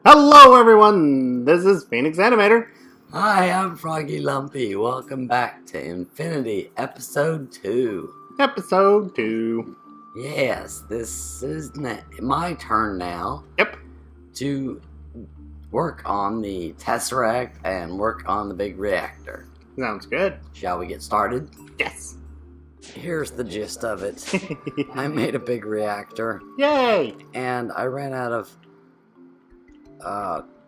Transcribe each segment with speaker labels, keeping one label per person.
Speaker 1: Hello everyone, this is Phenix Animator.
Speaker 2: Hi, I'm Froggy Lumpy. Welcome back to Infinity Episode 2.
Speaker 1: Episode 2.
Speaker 2: Yes, this is my turn now.
Speaker 1: Yep.
Speaker 2: To work on the Tesseract and work on the big reactor.
Speaker 1: Sounds good.
Speaker 2: Shall we get started?
Speaker 1: Yes.
Speaker 2: Here's the gist of it. I made a big reactor.
Speaker 1: Yay!
Speaker 2: And I ran out of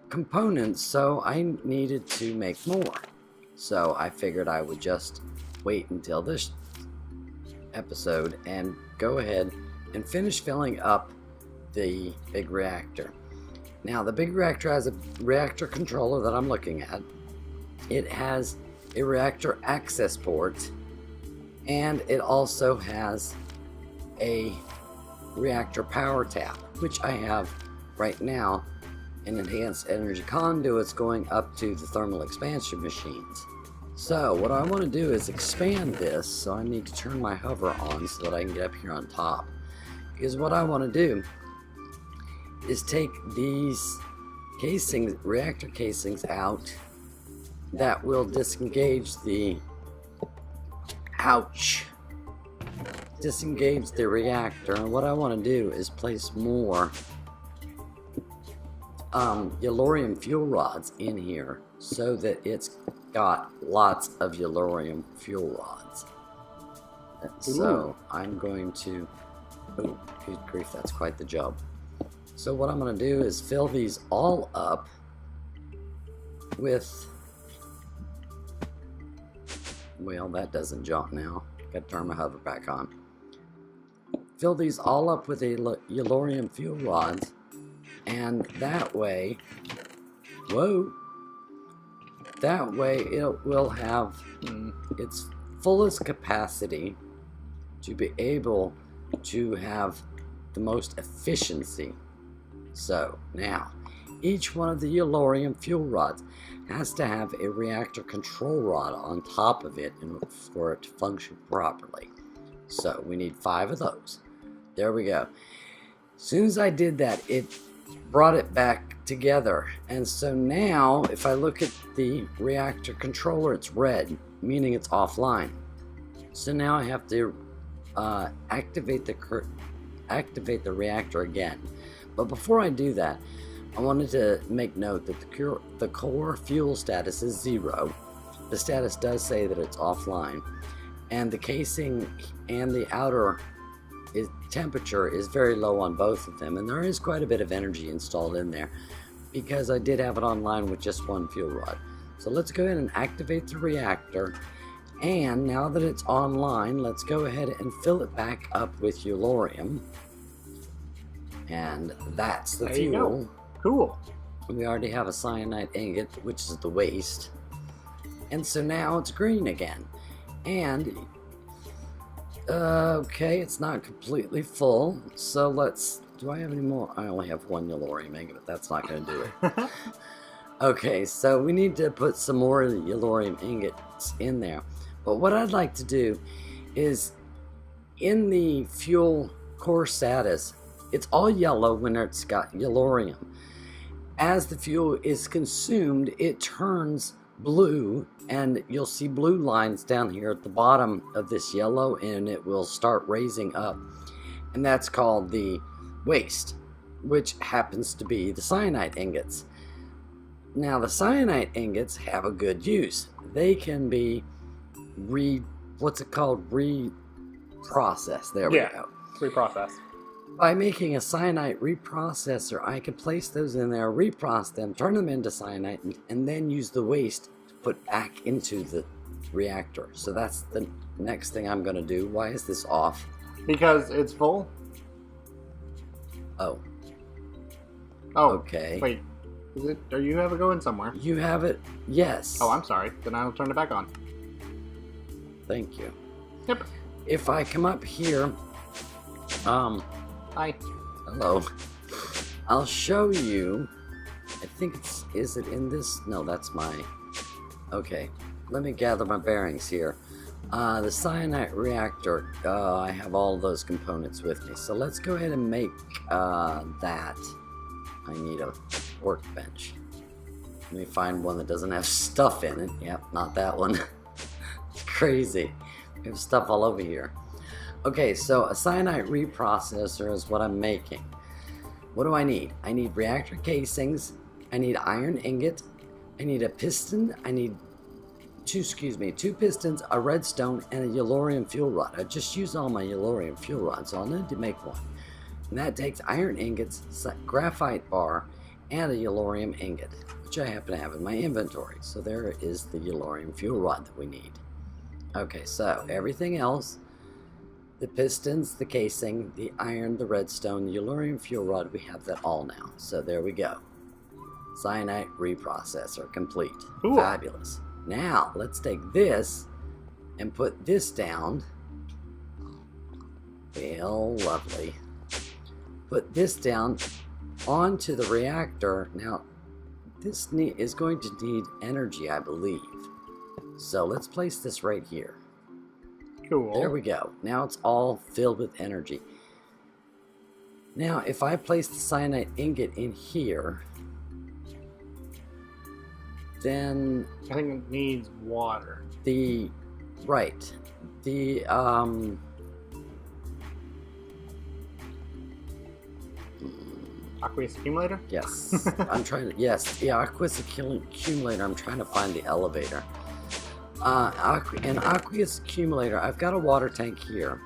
Speaker 2: components, so I needed to make more. So I figured I would just wait until this episode and go ahead and finish filling up the big reactor. Now, the big reactor has a reactor controller that I'm looking at. It has a reactor access port, and it also has a reactor power tap, which I have right now. An enhanced energy conduits going up to the thermal expansion machines. So what I want to do is expand this, so I need to turn my hover on so that I can get up here on top. Because what I want to do is take these casings, reactor casings out that will disengage the disengage the reactor. And what I want to do is place more Yellorium fuel rods in here so that it's got lots of Yellorium fuel rods. So I'm going to, oh good grief, that's quite the job. So what I'm going to do is fill these all up with, well, that doesn't jump now. Got to turn my hover back on. Fill these all up with a Yellorium fuel rods. And that way, that way it will have its fullest capacity to be able to have the most efficiency. So now, each one of the Yellorium fuel rods has to have a reactor control rod on top of it for it to function properly. So we need 5 of those. There we go. As soon as I did that, it brought it back together, and so now if I look at the reactor controller, it's red, meaning it's offline. So now I have to activate the reactor again. But before I do that, I wanted to make note that the core fuel status is 0. The status does say that it's offline, and the casing and the outer temperature is very low on both of them, and there is quite a bit of energy installed in there because I did have it online with just one fuel rod. So let's go ahead and activate the reactor, and now that it's online, let's go ahead and fill it back up with Yellorium, and that's the fuel.
Speaker 1: Cool.
Speaker 2: We already have a cyanide ingot, which is the waste, and so now it's green again. And okay, it's not completely full, so do I have any more? I only have 1 Yellorium ingot, but that's not going to do it. Okay, so we need to put some more Yellorium ingots in there. But what I'd like to do is, in the fuel core status, it's all yellow when it's got Yellorium. As the fuel is consumed, it turns blue, and you'll see blue lines down here at the bottom of this yellow, and it will start raising up, and that's called the waste, which happens to be the cyanide ingots. Now the cyanide ingots have a good use. They can be reprocessed. There we go.
Speaker 1: Reprocessed.
Speaker 2: By making a cyanide reprocessor, I can place those in there, reprocess them, turn them into cyanide, and then use the waste to put back into the reactor. So that's the next thing I'm going to do. Why is this off?
Speaker 1: Because it's full.
Speaker 2: Oh. Okay.
Speaker 1: Wait. Is it? Are you have it going somewhere?
Speaker 2: You have it? Yes.
Speaker 1: Oh, I'm sorry. Then I'll turn it back on.
Speaker 2: Thank you.
Speaker 1: Yep.
Speaker 2: If I come up here,
Speaker 1: Hi.
Speaker 2: hello. I'll show you. I think is it in this? No, that's my, okay. Let me gather my bearings here. The cyanide reactor, I have all those components with me. So let's go ahead and make that. I need a workbench. Let me find one that doesn't have stuff in it. Yep, not that one. It's crazy. We have stuff all over here. Okay, so a cyanide reprocessor is what I'm making. What do I need? I need reactor casings. I need iron ingot. I need a piston. I need two pistons, a redstone, and a yellorium fuel rod. I just used all my yellorium fuel rods, so I'll need to make one. And that takes iron ingots, graphite bar, and a yellorium ingot, which I happen to have in my inventory. So there is the yellorium fuel rod that we need. Okay, so everything else, the pistons, the casing, the iron, the redstone, the yellorium fuel rod, we have that all now. So there we go. Cyanide reprocessor complete.
Speaker 1: Cool.
Speaker 2: Fabulous. Now, let's take this and put this down. Well, lovely. Put this down onto the reactor. Now, this is going to need energy, I believe. So let's place this right here.
Speaker 1: Cool.
Speaker 2: There we go. Now it's all filled with energy. Now, if I place the cyanide ingot in here, then
Speaker 1: I think it needs water. Aqueous accumulator?
Speaker 2: Yes. The aqueous accumulator, I'm trying to find the elevator. An aqueous accumulator, I've got a water tank here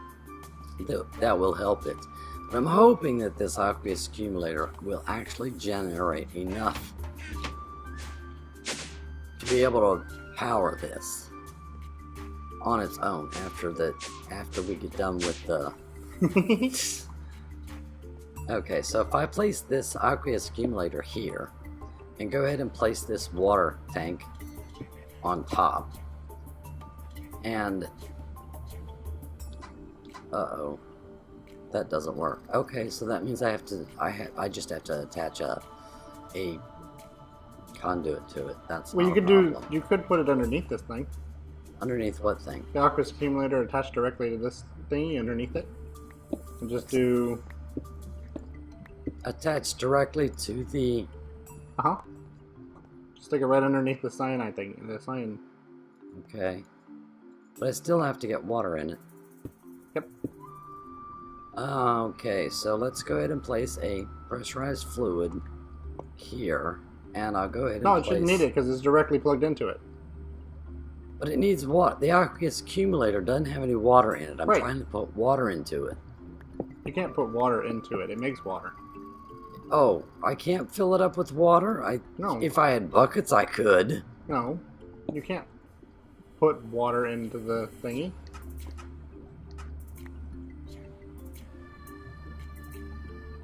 Speaker 2: that will help it. But I'm hoping that this aqueous accumulator will actually generate enough to be able to power this on its own after we get done with the Okay, so if I place this aqueous accumulator here and go ahead and place this water tank on top, and that doesn't work. Okay, so that means I just have to attach a conduit to it. That's
Speaker 1: well,
Speaker 2: not
Speaker 1: you could put it underneath this thing.
Speaker 2: Underneath what thing?
Speaker 1: The aqueous accumulator attached directly to this thingy underneath it, and just do
Speaker 2: attached directly to the.
Speaker 1: Stick it right underneath the cyanide thing. The cyan.
Speaker 2: Okay, but I still have to get water in it.
Speaker 1: Yep.
Speaker 2: Okay, so let's go ahead and place a pressurized fluid here, and I'll go ahead and
Speaker 1: No, it shouldn't need it because it's directly plugged into it.
Speaker 2: But it needs water. The aqueous accumulator doesn't have any water in it. I'm
Speaker 1: Right.
Speaker 2: trying to put water into it.
Speaker 1: You can't put water into it. It makes water.
Speaker 2: Oh, I can't fill it up with water?
Speaker 1: No.
Speaker 2: If I had buckets, I could.
Speaker 1: No, you can't put water into the thingy.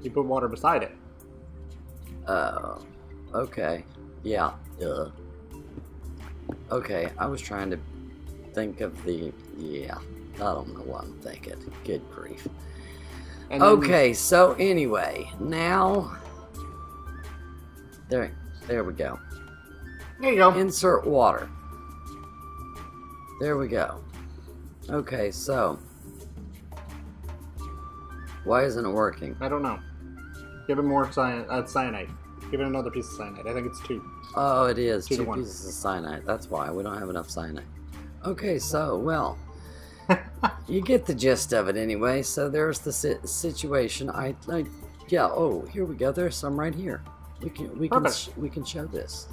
Speaker 1: You put water beside it.
Speaker 2: Oh, okay. Yeah, duh. Okay, I was trying to think of I don't know what I'm thinking. Good grief.
Speaker 1: And then
Speaker 2: Okay, so anyway, now... There we go.
Speaker 1: There you go.
Speaker 2: Insert water. There we go. Okay, so... Why isn't it working?
Speaker 1: I don't know. Give it more cyanide. Give it another piece of cyanide. I think it's 2.
Speaker 2: Oh, it is.
Speaker 1: 2 to
Speaker 2: 2
Speaker 1: 1.
Speaker 2: pieces of cyanide. That's why. We don't have enough cyanide. Okay, so, well... You get the gist of it anyway. So there's the situation. Yeah. Oh, here we go. There's some right here. We can show this.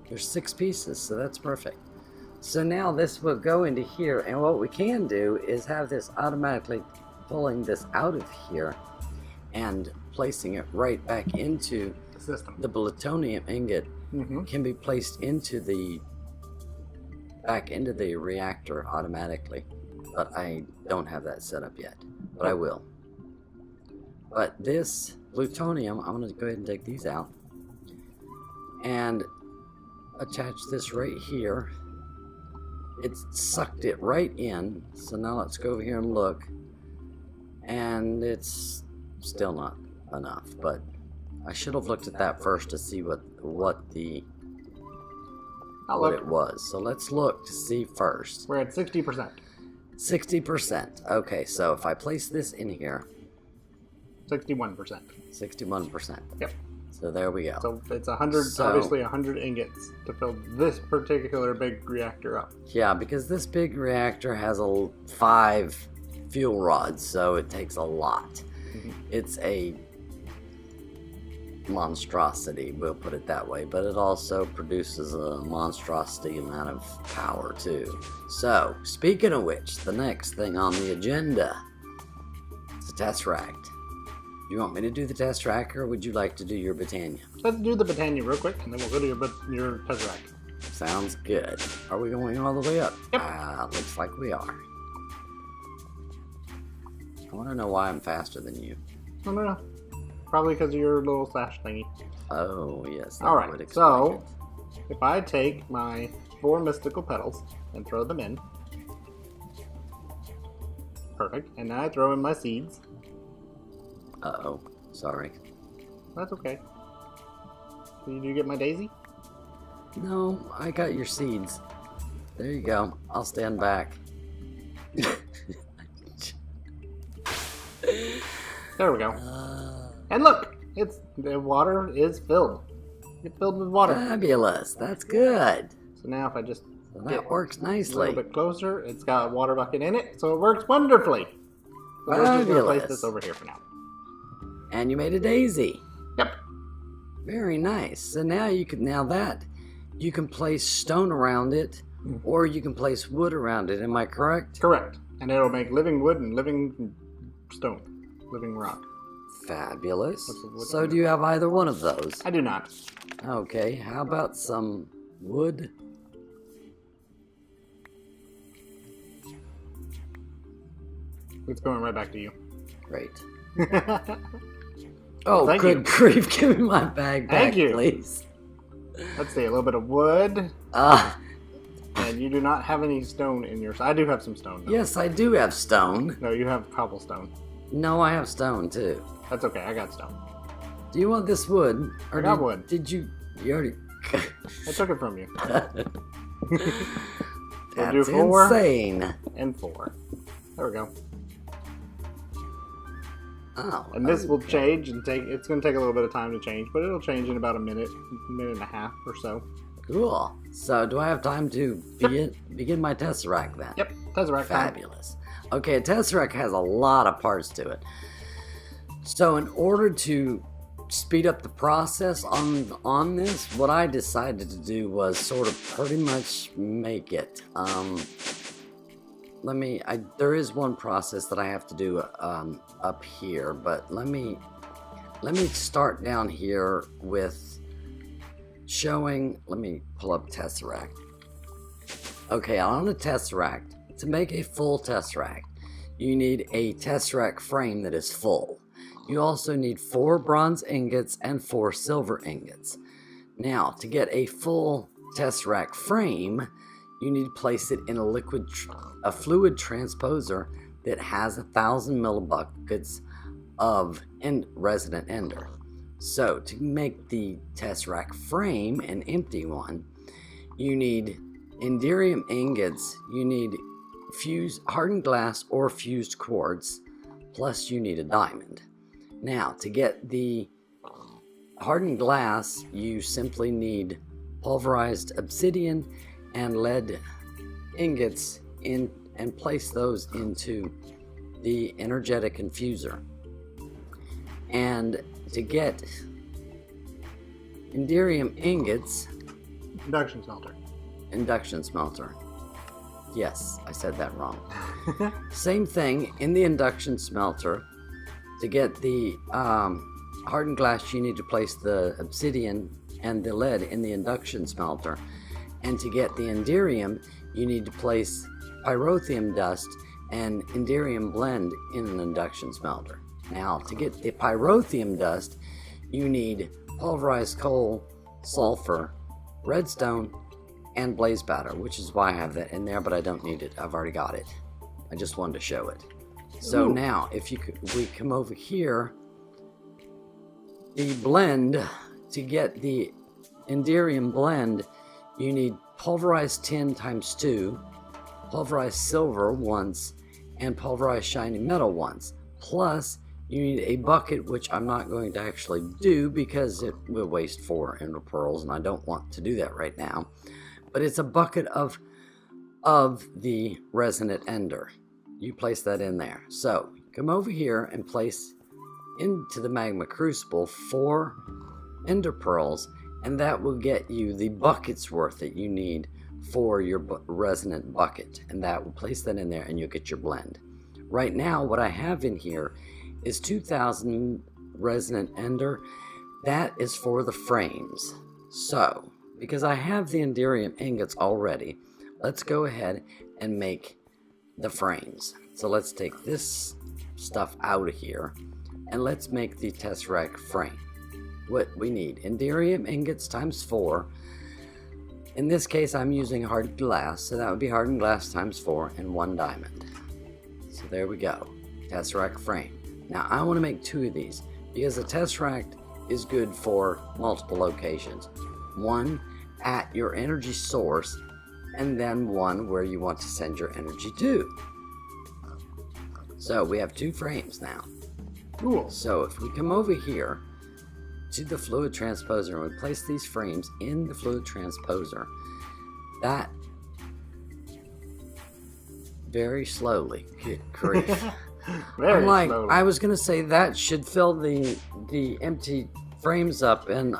Speaker 2: There's 6 pieces, so that's perfect. So now this will go into here, and what we can do is have this automatically pulling this out of here and placing it right back into
Speaker 1: The system.
Speaker 2: the plutonium ingot. Can be placed into back into the reactor automatically, but I don't have that set up yet, but I will. But this plutonium, I'm going to go ahead and take these out and attach this right here. It's sucked it right in, so now let's go over here and look, and it's still not enough, but I should have looked at that first to see what it was. So let's look to see first.
Speaker 1: We're at 60%.
Speaker 2: 60%. Okay, so if I place this in here,
Speaker 1: 61%.
Speaker 2: 61%.
Speaker 1: Yep.
Speaker 2: So there we go.
Speaker 1: So it's 100, obviously 100 ingots to fill this particular big reactor up.
Speaker 2: Yeah, because this big reactor has 5 fuel rods, so it takes a lot.
Speaker 1: Mm-hmm.
Speaker 2: It's a monstrosity, we'll put it that way, but it also produces a monstrosity amount of power too. So, speaking of which, the next thing on the agenda is the Tesseract. You want me to do the Tesseract, or would you like to do your Britannia?
Speaker 1: Let's do the Britannia real quick, and then we'll go to your Tesseract.
Speaker 2: Sounds good. Are we going all the way up?
Speaker 1: Yep.
Speaker 2: Looks like we are. I want to know why I'm faster than you.
Speaker 1: I don't know. Probably because of your little slash thingy.
Speaker 2: Oh, yes.
Speaker 1: Alright, so if I take my 4 mystical petals and throw them in. Perfect. And now I throw in my seeds.
Speaker 2: Uh-oh. Sorry.
Speaker 1: That's okay. Did you get my daisy?
Speaker 2: No, I got your seeds. There you go. I'll stand back.
Speaker 1: There we go. And look! The water is filled. It's filled with water.
Speaker 2: Fabulous. That's good.
Speaker 1: So now if I just
Speaker 2: That works
Speaker 1: a
Speaker 2: nicely.
Speaker 1: little bit closer, it's got a water bucket in it, so it works wonderfully. So we're just going to place this over here for now.
Speaker 2: And you made a daisy.
Speaker 1: Yep.
Speaker 2: Very nice. So now you can place stone around it, or you can place wood around it. Am I correct?
Speaker 1: Correct. And it'll make living wood and living stone. Living rock.
Speaker 2: Fabulous. So do you have either one of those?
Speaker 1: I do not.
Speaker 2: Okay, how about some wood?
Speaker 1: It's going right back to you.
Speaker 2: Great. Oh,
Speaker 1: Thank
Speaker 2: good
Speaker 1: you.
Speaker 2: grief. Give me my bag back,
Speaker 1: Thank you.
Speaker 2: please.
Speaker 1: Let's see, a little bit of wood. And you do not have any stone in yours. I do have some stone, though.
Speaker 2: Yes, I do have stone.
Speaker 1: No, you have cobblestone.
Speaker 2: No, I have stone, too.
Speaker 1: That's okay, I got stone.
Speaker 2: Do you want this wood?
Speaker 1: I got wood.
Speaker 2: Did you... You already...
Speaker 1: I took it from you.
Speaker 2: That's
Speaker 1: do 4.
Speaker 2: insane.
Speaker 1: And 4. There we go.
Speaker 2: Oh,
Speaker 1: And this will change and it's going to take a little bit of time to change, but it'll change in about a minute and a half or so.
Speaker 2: Cool. So, do I have time to begin my Tesseract then?
Speaker 1: Yep, Tesseract time.
Speaker 2: Fabulous. Okay, a Tesseract has a lot of parts to it. So, in order to speed up the process on this, what I decided to do was sort of pretty much make it. There is one process that I have to do up here, but let me start down here with showing. Let me pull up Tesseract. Okay, on the Tesseract, to make a full Tesseract, you need a Tesseract frame that is full. You also need 4 bronze ingots and 4 silver ingots. Now, to get a full Tesseract frame, you need to place it in a fluid transposer that has 1,000 millibuckets of resident ender. So, to make the Tesseract frame an empty one, you need Enderium ingots, you need hardened glass or fused quartz, plus you need a diamond. Now, to get the hardened glass, you simply need pulverized obsidian and lead ingots in, and place those into the energetic infuser. And to get Enderium ingots... Induction smelter. Yes, I said that wrong. Same thing, in the induction smelter, to get the hardened glass, you need to place the obsidian and the lead in the induction smelter. And to get the Enderium, you need to place pyrotheum dust and Enderium blend in an induction smelter. Now, to get the pyrotheum dust, you need pulverized coal, sulfur, redstone, and blaze powder, which is why I have that in there, but I don't need it. I've already got it. I just wanted to show it. So
Speaker 1: Ooh.
Speaker 2: Now, if we come over here, the blend, to get the Enderium blend, you need pulverized tin times 2, pulverized silver once, and pulverized shiny metal once. Plus, You need a bucket, which I'm not going to actually do because it will waste 4 ender pearls, and I don't want to do that right now. But it's a bucket of the resonant ender. You place that in there. So come over here and place into the magma crucible 4 ender pearls, and that will get you the bucket's worth that you need for your resonant bucket, and that will place that in there and you'll get your blend. Right now what I have in here is 2,000 resonant ender. That is for the frames. So because I have the enderium ingots already, let's go ahead and make the frames. So let's take this stuff out of here and let's make the tesseract frame. What we need, enderium ingots times 4. In this case I'm using hardened glass, so that would be hardened glass times 4 and 1 diamond. So there we go, tesseract frame. Now I want to make 2 of these because the tesseract is good for multiple locations. One at your energy source, and then one where you want to send your energy to. So we have 2 frames now.
Speaker 1: Cool.
Speaker 2: So if we come over here to the fluid transposer and we place these frames in the fluid transposer, that very slowly, good grief.
Speaker 1: Very
Speaker 2: slowly.
Speaker 1: slowly.
Speaker 2: I was gonna say that should fill the empty frames up, and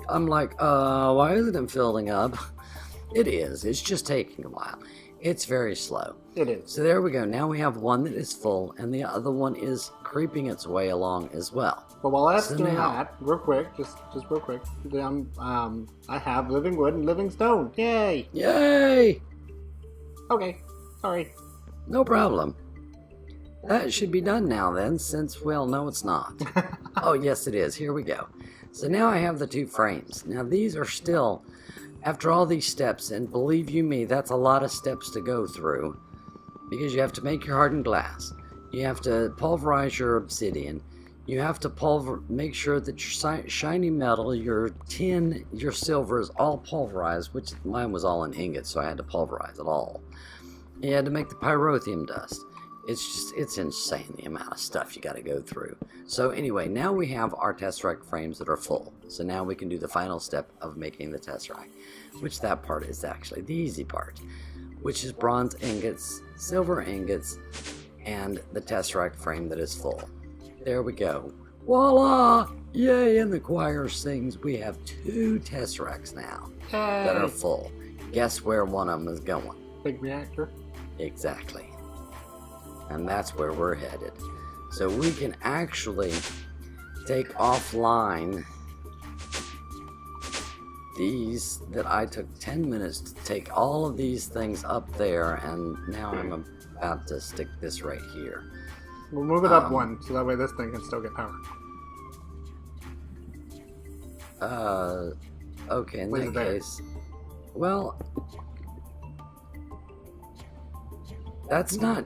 Speaker 2: I'm like, why isn't it filling up? It is. It's just taking a while. It's very slow.
Speaker 1: It is.
Speaker 2: So there we go. Now we have one that is full, and the other one is creeping its way along as well.
Speaker 1: But while that's
Speaker 2: So
Speaker 1: doing
Speaker 2: now-
Speaker 1: that, real quick, just real quick, I have living wood and living stone. Yay!
Speaker 2: Yay!
Speaker 1: Okay, sorry.
Speaker 2: No problem. That should be done now then, since, well, no it's not. Oh yes it is. Here we go. So now I have the 2 frames. Now these are still, after all these steps, and believe you me, that's a lot of steps to go through, because you have to make your hardened glass, you have to pulverize your obsidian, you have to make sure that your shiny metal, your tin, your silver is all pulverized, which mine was all in ingots, so I had to pulverize it all. You had to make the pyrotheum dust. It's insane the amount of stuff you got to go through. So anyway, now we have our tesseract frames that are full. So now we can do the final step of making the tesseract, which that part is actually the easy part, which is bronze ingots, silver ingots, and the tesseract frame that is full. There we go. Voila! Yay! And the choir sings. We have 2 tesseracts now that are full. Guess where one of them is going?
Speaker 1: Big reactor.
Speaker 2: Exactly. And that's where we're headed. So we can actually take offline these that I took 10 minutes to take all of these things up there, and now I'm about to stick this right here.
Speaker 1: We'll move it up 1, so that way this thing can still get power.
Speaker 2: Okay, in
Speaker 1: Leave
Speaker 2: that
Speaker 1: it there.
Speaker 2: case, well, that's not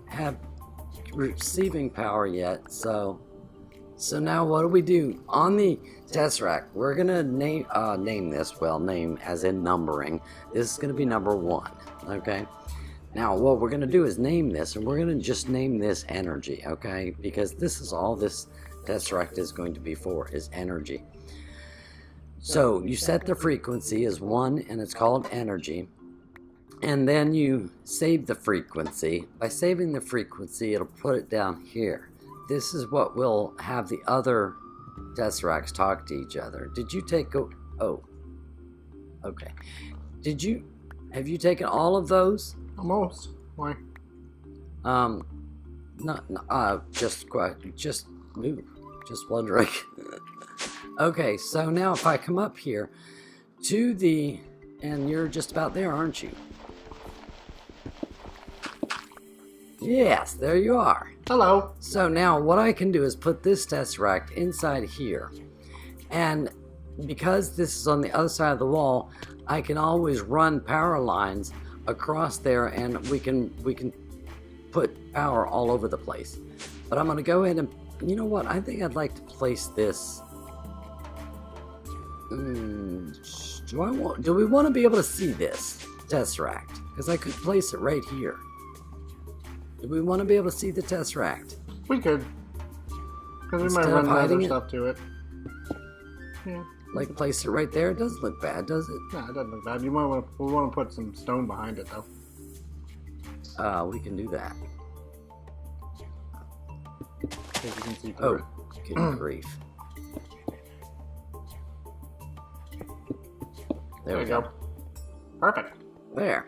Speaker 2: have receiving power yet. So now what do we do on the tesseract? We're gonna name this, well, name as in numbering. This is gonna be number 1. Okay. Now what we're gonna do is name this, and we're gonna just name this energy. Okay, because this is all this tesseract is going to be for, is energy. So you set the frequency as 1, and it's called energy. And then you save the frequency. By saving the frequency, it'll put it down here. This is what will have the other tesseracts talk to each other. Did you take oh, okay. Have you taken all of those?
Speaker 1: Almost. Why?
Speaker 2: Just wondering. Okay, so now if I come up here to the, and you're just about there, aren't you? Yes, there you are.
Speaker 1: Hello.
Speaker 2: So now what I can do is put this tesseract inside here, and because this is on the other side of the wall, I can always run power lines across there, and we can put power all over the place. But I'm going to go ahead and, you know what, I think I'd like to place this. Do we want to be able to see this tesseract? Because I could place it right here. Do we want to be able to see the Tesseract?
Speaker 1: We could. Because we
Speaker 2: Instead
Speaker 1: might
Speaker 2: of
Speaker 1: run other
Speaker 2: hiding it?
Speaker 1: stuff to it. Yeah.
Speaker 2: Like place it right there? It doesn't look bad, does it?
Speaker 1: No, it doesn't look bad. We want to put some stone behind it, though.
Speaker 2: We can do that.
Speaker 1: As you can see through
Speaker 2: Oh,
Speaker 1: it.
Speaker 2: good grief. There we go.
Speaker 1: Perfect.
Speaker 2: There.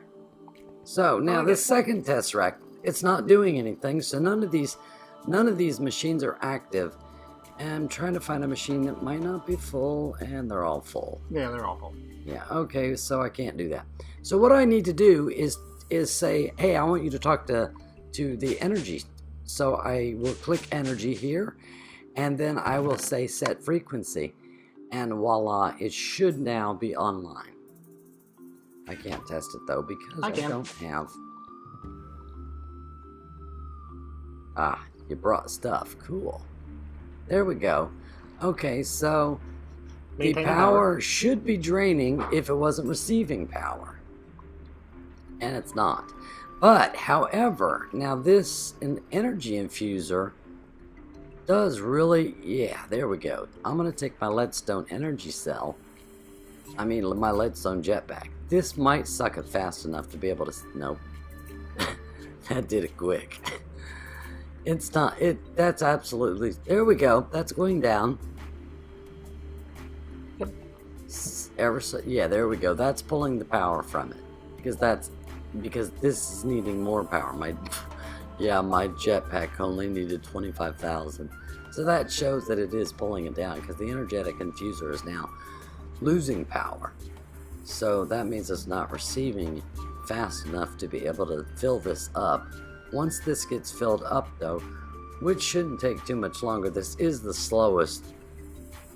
Speaker 2: So now this second Tesseract, it's not doing anything, so none of these machines are active. And I'm trying to find a machine that might not be full, and they're all full.
Speaker 1: Yeah, they're all full.
Speaker 2: Yeah, okay, so I can't do that. So what I need to do is say, hey, I want you to talk to the energy. So I will click energy here, and then I will say set frequency, and voila, it should now be online. I can't test it though because I don't have. Ah, you brought stuff. Cool. There we go. Okay, so the power should be draining if it wasn't receiving power. And it's not. But, however, now this an energy infuser does really, yeah, there we go. I'm going to take my leadstone energy cell. I mean, my leadstone jetpack. This might suck it fast enough to be able to, nope. That did it quick. It's not, that's absolutely, there we go. That's going down.
Speaker 1: Yep.
Speaker 2: Ever so, yeah, there we go. That's pulling the power from it. Because this is needing more power. My jetpack only needed 25,000. So that shows that it is pulling it down because the energetic infuser is now losing power. So that means it's not receiving fast enough to be able to fill this up. Once this gets filled up though, which shouldn't take too much longer, this is the slowest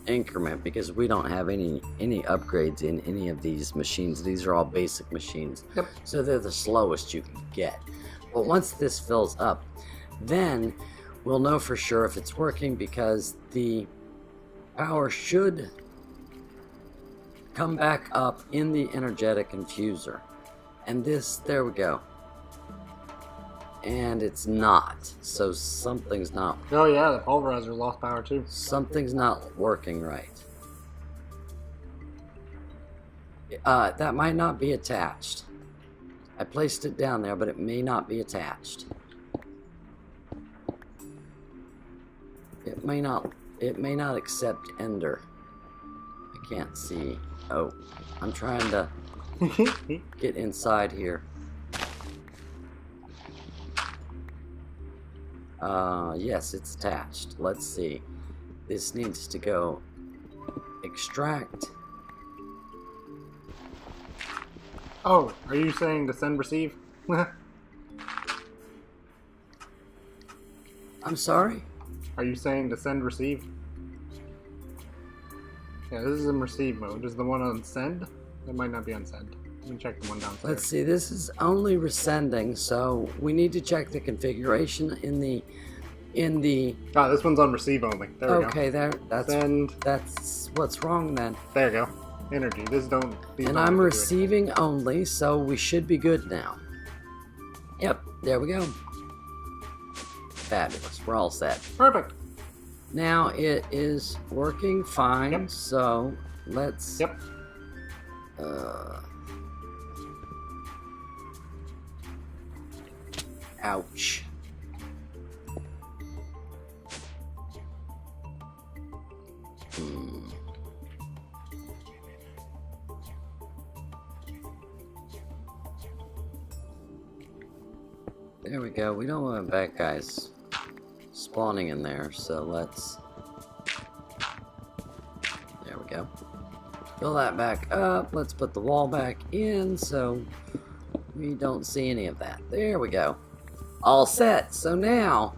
Speaker 2: increment because we don't have any upgrades in any of these machines. These are all basic machines.
Speaker 1: Yep.
Speaker 2: So they're the slowest you can get. But once this fills up, then we'll know for sure if it's working because the power should come back up in the energetic infuser. And this, there we go. And it's not. So something's not.
Speaker 1: Oh yeah, the pulverizer lost power too.
Speaker 2: Something's not working right. That might not be attached. I placed it down there, but it may not be attached. It may not accept Ender. I can't see. Oh, I'm trying to get inside here. Yes, it's attached. Let's see. This needs to go extract.
Speaker 1: Oh, are you saying to send receive?
Speaker 2: I'm sorry?
Speaker 1: Are you saying to send receive? Yeah, this is in receive mode. Is the one on send? It might not be on send. Let me check the one downstairs.
Speaker 2: Let's see, this is only resending, so we need to check the configuration in the
Speaker 1: Oh, this one's on receive only. There we go.
Speaker 2: Okay, that's
Speaker 1: Send.
Speaker 2: That's what's wrong then.
Speaker 1: There you go. Energy. These don't
Speaker 2: And I'm receiving only, so we should be good now. Yep, there we go. Fabulous. We're all set.
Speaker 1: Perfect.
Speaker 2: Now it is working fine,
Speaker 1: Yep.
Speaker 2: so let's
Speaker 1: Yep.
Speaker 2: Ouch. There we go. We don't want bad guys spawning in there, so let's... There we go. Fill that back up. Let's put the wall back in so we don't see any of that. There we go. All set. So now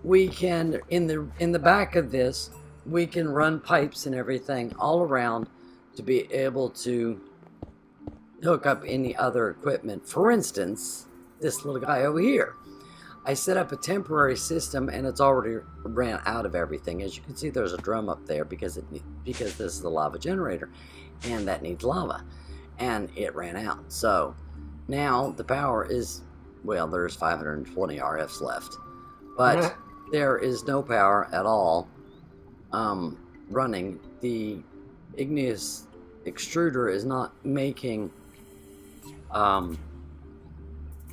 Speaker 2: we can, in the back of this, we can run pipes and everything all around to be able to hook up any other equipment. For instance, this little guy over here. I set up a temporary system and it's already ran out of everything. As you can see, there's a drum up there because this is the lava generator and that needs lava, and it ran out. So now the power is well, there's 520 RFs left. But there is no power at all running. The igneous extruder is not making... oh,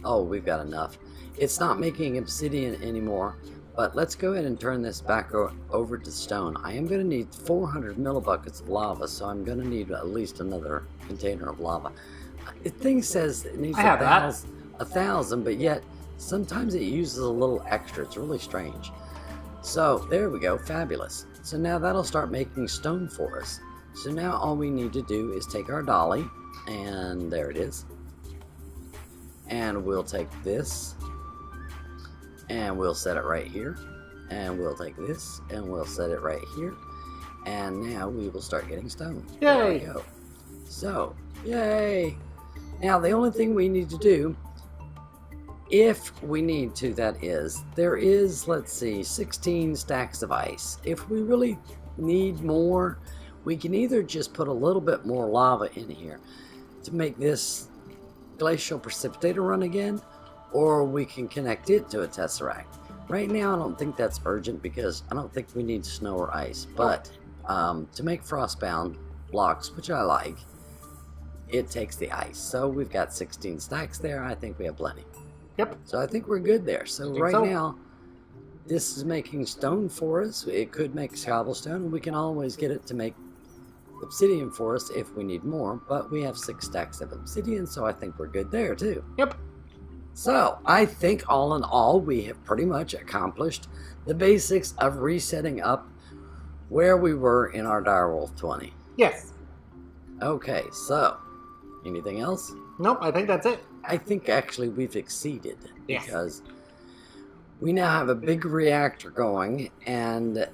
Speaker 2: we've got enough. It's not making obsidian anymore. But let's go ahead and turn this back over to stone. I am going to need 400 millibuckets of lava, so I'm going to need at least another container of lava. The thing says it needs 1,000, but yet sometimes it uses a little extra. It's really strange. So there we go, fabulous. So now that'll start making stone for us. So now all we need to do is take our dolly, and there it is. And we'll take this. And we'll set it right here, and we'll take this and we'll set it right here, and now we will start getting stone.
Speaker 1: Yay!
Speaker 2: There we go. So, yay! Now the only thing we need to do, if we need to, that is, there is, let's see, 16 stacks of ice. If we really need more, we can either just put a little bit more lava in here to make this glacial precipitator run again, or we can connect it to a tesseract. Right now I don't think that's urgent because I don't think we need snow or ice, but to make frostbound blocks, which I like, it takes the ice. So we've got 16 stacks there. I think we have plenty.
Speaker 1: Yep.
Speaker 2: So I think we're good there. So right now this is making stone for us. It could make cobblestone, and we can always get it to make obsidian for us if we need more, but we have 6 stacks of obsidian, so I think we're good there too.
Speaker 1: Yep.
Speaker 2: So, I think all in all, we have pretty much accomplished the basics of resetting up where we were in our Direwolf 20.
Speaker 1: Yes.
Speaker 2: Okay, so, anything else?
Speaker 1: Nope, I think that's it.
Speaker 2: I think actually we've exceeded.
Speaker 1: Yes.
Speaker 2: Because we now have a big reactor going, and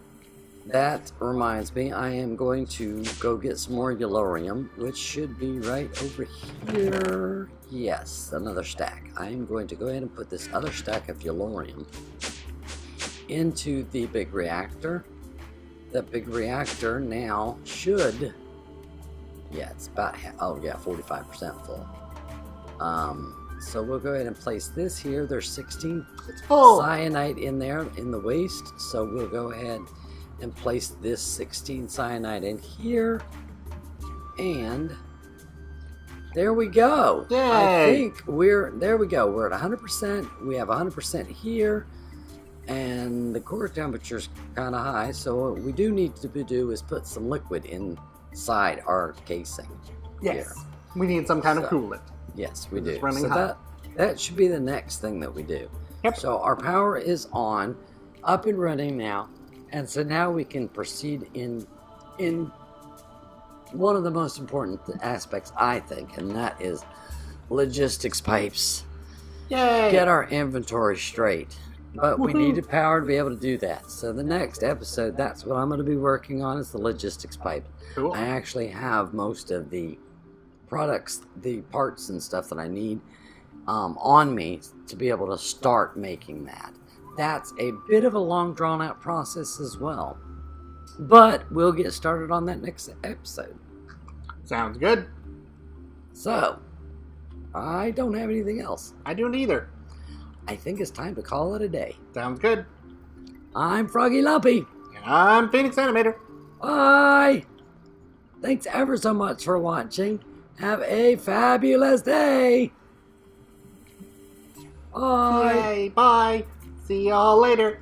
Speaker 2: that reminds me, I am going to go get some more yellorium, which should be right over here. Yes, another stack. I am going to go ahead and put this other stack of yellorium into the big reactor. The big reactor now should, yeah, it's about, 45% full. So we'll go ahead and place this here. There's 16 cyanide in there in the waste, so we'll go ahead and place this 16 cyanide in here, and there we go.
Speaker 1: Yay.
Speaker 2: I think there we go. We're at 100%. We have 100% here, and the core temperature's kind of high, so what we do need to do is put some liquid inside our casing.
Speaker 1: Yes.
Speaker 2: Here.
Speaker 1: We need some kind of coolant.
Speaker 2: Yes, we do.
Speaker 1: Running
Speaker 2: so
Speaker 1: hot.
Speaker 2: that should be the next thing that we do.
Speaker 1: Yep.
Speaker 2: So our power is on, up and running now, and so now we can proceed in one of the most important aspects, I think, and that is logistics pipes.
Speaker 1: Yay!
Speaker 2: Get our inventory straight. But we needed power to be able to do that. So the next episode, that's what I'm going to be working on, is the logistics pipe.
Speaker 1: Cool.
Speaker 2: I actually have most of the products, the parts and stuff that I need on me to be able to start making that. That's a bit of a long drawn out process as well. But we'll get started on that next episode.
Speaker 1: Sounds good.
Speaker 2: So, I don't have anything else.
Speaker 1: I don't either.
Speaker 2: I think it's time to call it a day.
Speaker 1: Sounds good.
Speaker 2: I'm Froggy Lumpy.
Speaker 1: And I'm Phenix Animator.
Speaker 2: Bye! Thanks ever so much for watching. Have a fabulous day! Bye!
Speaker 1: Yay, bye. See y'all later.